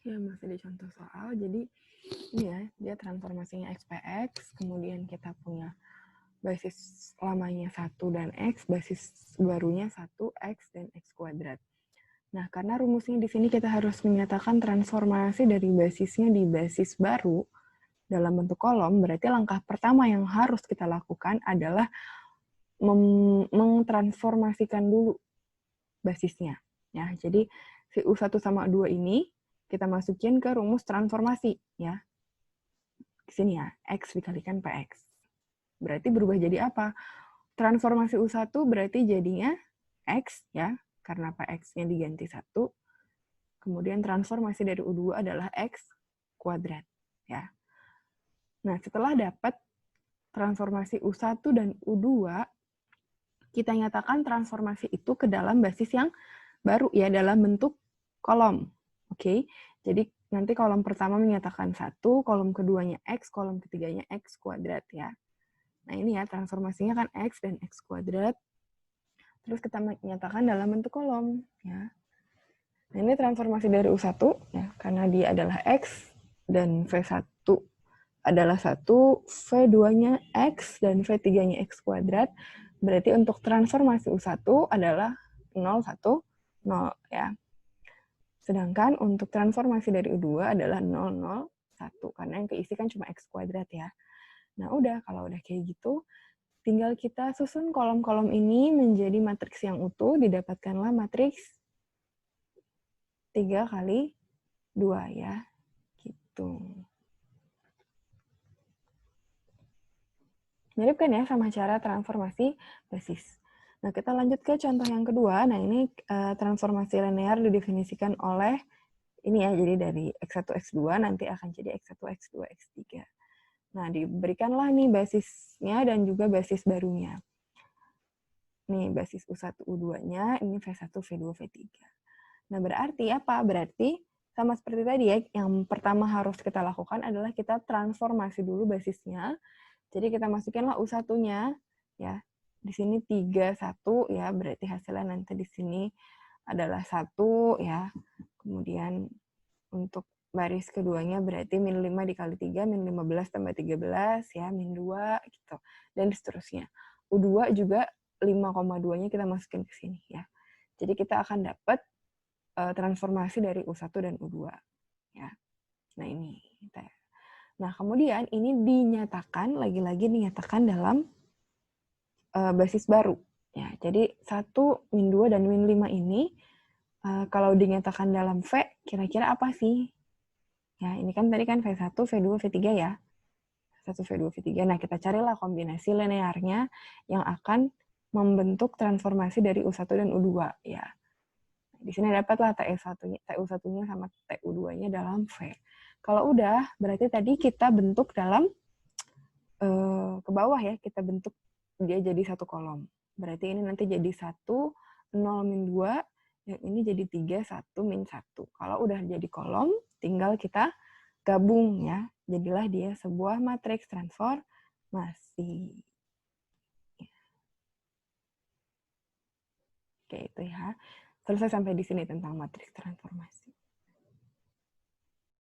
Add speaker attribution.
Speaker 1: Ya, masih di contoh soal. Jadi, ini ya, dia transformasinya X per X, kemudian kita punya basis lamanya 1 dan X, basis barunya 1, X, dan X kuadrat. Nah, karena rumusnya di sini kita harus menyatakan transformasi dari basisnya di basis baru dalam bentuk kolom, berarti langkah pertama yang harus kita lakukan adalah mengtransformasikan dulu basisnya. Ya, jadi si U1 sama U2 ini kita masukin ke rumus transformasi. Ya. Di sini ya, X dikalikan PX. Berarti berubah jadi apa? Transformasi U1 berarti jadinya X, ya, karena PX-nya diganti 1. Kemudian transformasi dari U2 adalah X kuadrat. Ya. Nah, setelah dapat transformasi U1 dan U2, kita nyatakan transformasi itu ke dalam basis yang baru, ya, dalam bentuk kolom. Oke, jadi nanti kolom pertama menyatakan 1, kolom keduanya X, kolom ketiganya X kuadrat, ya. Nah, ini ya, transformasinya kan X dan X kuadrat. Terus kita menyatakan dalam bentuk kolom, ya. Nah, ini transformasi dari U1, ya, karena dia adalah X, dan V1 adalah 1, V2-nya X, dan V3-nya X kuadrat. Berarti untuk transformasi U1 adalah 0, 1, 0, ya. Sedangkan untuk transformasi dari U2 adalah 0, 0, 1. Karena yang keisi kan cuma X kuadrat, ya. Nah, udah, kalau udah kayak gitu, tinggal kita susun kolom-kolom ini menjadi matriks yang utuh, didapatkanlah matriks 3 kali 2, ya. Gitu. Mirip kan ya sama cara transformasi basis. Nah, kita lanjut ke contoh yang kedua. Nah, ini transformasi linear didefinisikan oleh ini ya, jadi dari X1, X2 nanti akan jadi X1, X2, X3. Nah, diberikanlah nih basisnya dan juga basis barunya. Nih, basis U1, U2-nya, ini V1, V2, V3. Nah, berarti apa? Berarti sama seperti tadi ya, yang pertama harus kita lakukan adalah kita transformasi dulu basisnya. Jadi kita masukinlah U1-nya, ya. Di sini 3, 1, ya, berarti hasilnya nanti di sini adalah 1, ya. Kemudian untuk baris keduanya berarti min 5 dikali 3, min 15 tambah 13, ya, min 2, gitu. Dan seterusnya. U2 juga 5,2-nya kita masukin ke sini, ya. Jadi kita akan dapat transformasi dari U1 dan U2, ya. Nah, ini. Nah, kemudian ini dinyatakan, lagi-lagi dinyatakan dalam basis baru. Ya, jadi 1, min 2, dan min 5 ini, kalau dinyatakan dalam V, kira-kira apa sih? Ya, ini kan tadi kan V1, V2, V3 ya. V1, V2, V3. Nah, kita carilah kombinasi linearnya yang akan membentuk transformasi dari U1 dan U2. Ya. Di sini dapatlah TU1-nya sama TU2-nya dalam V. Kalau udah, berarti tadi kita bentuk dalam ke bawah ya, kita bentuk dia jadi satu kolom. Berarti ini nanti jadi 1, 0, min 2, yang ini jadi 3, 1, min 1. Kalau udah jadi kolom, tinggal kita gabung ya. Jadilah dia sebuah matriks transformasi. Oke, itu ya. Selesai sampai di sini tentang matriks transformasi.